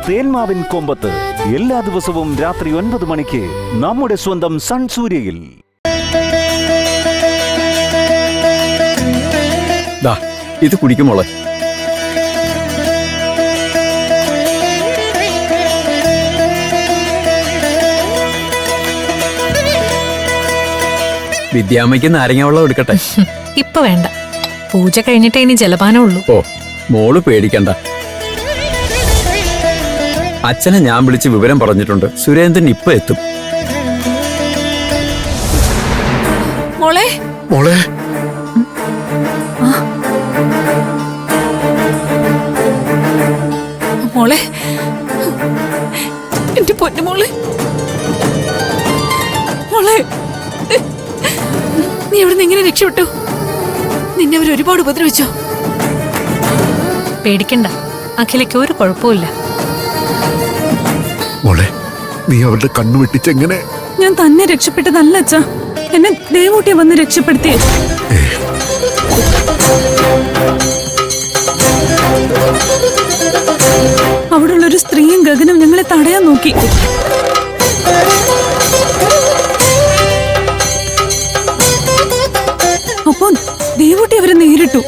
തേന്മാവിൻ കൊമ്പത്ത് എല്ലാ ദിവസവും രാത്രി 9 മണിക്ക് നമ്മുടെ സ്വന്തം സൺ സൂര്യയിൽ. ഇത് കുടിക്കുമോളെ. വിദ്യാമ്മയ്ക്ക് നാരങ്ങ വെള്ളം എടുക്കട്ടെ? ഇപ്പൊ വേണ്ട, പൂജ കഴിഞ്ഞിട്ടേ ഇനി ജലപാനം ഉള്ളൂ. ഓ, മോള് പേടിക്കണ്ട. അച്ഛനെ ഞാൻ വിളിച്ച് വിവരം പറഞ്ഞിട്ടുണ്ട്. സുരേന്ദ്രൻ ഇപ്പൊ എത്തും. മോളെ മോളെ മോളെ, എന്റെ പൊന്നു മോളെ, മോളെ, നീ എവിടെ നിന്ന് എങ്ങനെ രക്ഷപ്പെട്ടു? നിന്നെ അവർ ഒരുപാട് ഉപദ്രവിച്ചോ? പേടിക്കണ്ട, അഖിലയ്ക്ക് ഒരു കുഴപ്പമില്ല. മോളെ, നീ അവരുടെ കണ്ണു വെട്ടിച്ചെങ്ങനെ? ഞാൻ തന്നെ രക്ഷപ്പെട്ടതല്ല അച്ഛാ, എന്നെ ദേവൂട്ടിയെ വന്ന് രക്ഷപ്പെടുത്തിയേ. അവിടെയുള്ളൊരു സ്ത്രീയും ഗഗനും ഞങ്ങളെ തടയാൻ നോക്കി. അപ്പോ ദേവൂട്ടി അവരെ നേരിട്ടു.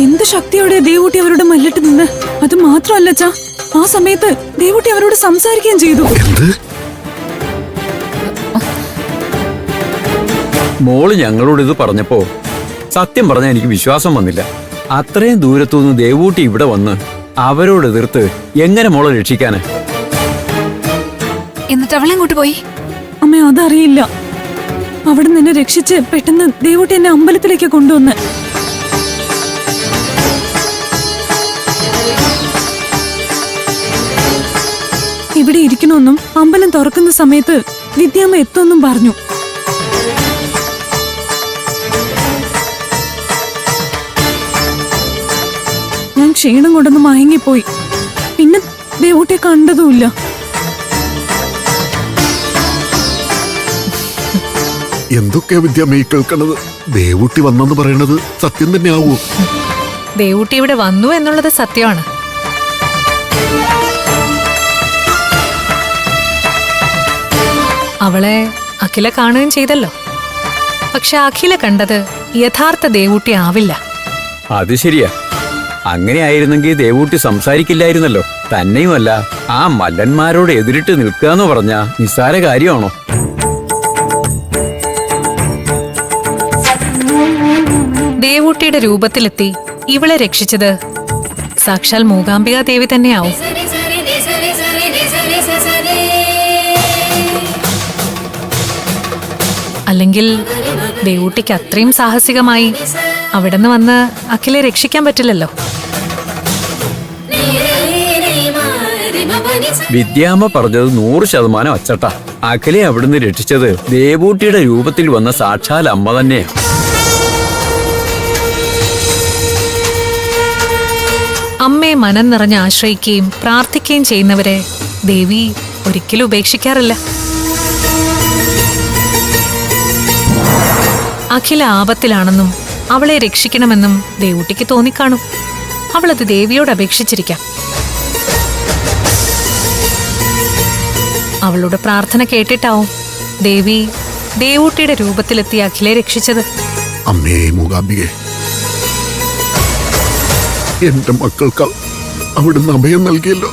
എന്ത് ശക്തിയോടെ ദേവൂട്ടി അവരുടെ മല്ലിട്ട് നിന്ന്. അത് മാത്രമല്ല അച്ഛാ, ആ സമയത്ത് ദേവൂട്ടി അവരോട് സംസാരിക്കുകയും ചെയ്തു. മോള് ഞങ്ങളോട് ഇത് പറഞ്ഞപ്പോ സത്യം പറഞ്ഞാൽ എനിക്ക് വിശ്വാസം വന്നില്ല. അത്രയും ദൂരത്തുനിന്ന് ദേവൂട്ടി ഇവിടെ വന്ന് അവരോട് എതിർത്ത് എങ്ങനെ മോളെ രക്ഷിക്കാന്? എന്നിട്ട് അവളെ അങ്ങോട്ട് പോയി? അമ്മ അതറിയില്ല. അവിടെ നിന്ന് രക്ഷിച്ച് പെട്ടെന്ന് ദേവൂട്ടി എന്നെ അമ്പലത്തിലേക്ക് കൊണ്ടുവന്ന്. ഇവിടെ ഇരിക്കണമെന്നും അമ്പലം തുറക്കുന്ന സമയത്ത് വിദ്യാമ്മ എത്തുമെന്നും പറഞ്ഞു. ഞാൻ ക്ഷീണം കൊണ്ടൊന്ന് മയങ്ങിപ്പോയി. പിന്നെ ദേവൂട്ടിയെ കണ്ടതുമില്ല. എന്തൊക്കെയാ വിദ്യാമ്മ കേൾക്കണത്? ദേവൂട്ടി വന്നെന്ന് പറയണത് സത്യം തന്നെ ആവൂ? ദേവൂട്ടി ഇവിടെ വന്നു എന്നുള്ളത് സത്യമാണ്. അവളെ അഖില കാണുകയും ചെയ്തല്ലോ. പക്ഷെ അഖില കണ്ടത് യഥാർത്ഥ ദേവൂട്ടി ആവില്ല. അത് ശരിയാ. അങ്ങനെ ആയിരുന്നെങ്കിൽ ദേവൂട്ടി സംസാരിക്കില്ലായിരുന്നല്ലോ. തന്നെയുമല്ല, ആ മല്ലന്മാരോട് എതിരിട്ട് നിൽക്കുക എന്ന് പറഞ്ഞ നിസ്സാര കാര്യമാണോ? ദേവൂട്ടിയുടെ രൂപത്തിലെത്തി ഇവളെ രക്ഷിച്ചത് സാക്ഷാൽ മൂകാംബിക ദേവി തന്നെയാവും. അല്ലെങ്കിൽ ദേവൂട്ടിക്ക് അത്രയും സാഹസികമായി അവിടെ നിന്ന് വന്ന് അഖിലെ രക്ഷിക്കാൻ പറ്റില്ലല്ലോ. വിദ്യാമ്മ പറഞ്ഞത് 100% അച്ചട്ടാ. അഖിലെ അവിടുന്ന് രക്ഷിച്ചത് ദേവൂട്ടിയുടെ രൂപത്തിൽ വന്ന സാക്ഷാൽ അമ്മ തന്നെയാ. അമ്മയെ മനം നിറഞ്ഞ് ആശ്രയിക്കുകയും പ്രാർത്ഥിക്കുകയും ചെയ്യുന്നവരെ ദേവി ഒരിക്കലും ഉപേക്ഷിക്കാറില്ല. അഖില ആപത്തിലാണെന്നും അവളെ രക്ഷിക്കണമെന്നും ദേവൂട്ടിക്ക് തോന്നിക്കാണും. അവളത് ദേവിയോട് അപേക്ഷിച്ചിരിക്കാം. അവളുടെ പ്രാർത്ഥന കേട്ടിട്ടാവും ദേവി ദേവൂട്ടിയുടെ രൂപത്തിലെത്തി അഖിലെ രക്ഷിച്ചത്. അമ്മേ മൂകാംബികെ, എന്റെ മക്കൾക്ക് അവിടുന്ന് അഭയം നൽകിയല്ലോ,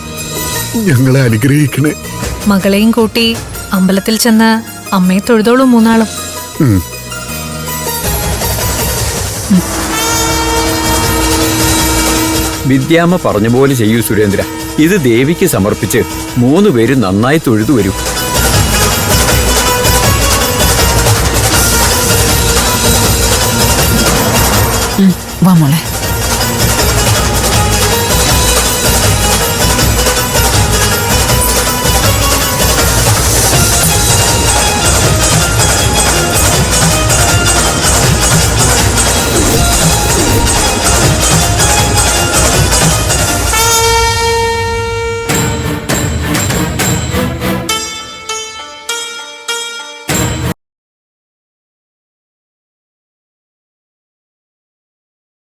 ഞങ്ങളെ അനുഗ്രഹിക്കണേ. മകളെയും കൂട്ടി അമ്പലത്തിൽ ചെന്ന് അമ്മയെ തൊഴുതോളൂ 3 നാളും. വിദ്യാമ്മ പറഞ്ഞ പോലെ ചെയ്യൂ സുരേന്ദ്ര. ഇത് ദേവിക്ക് സമർപ്പിച്ച് 3 പേരും നന്നായി തൊഴുതു വരൂ. വാ മോളെ.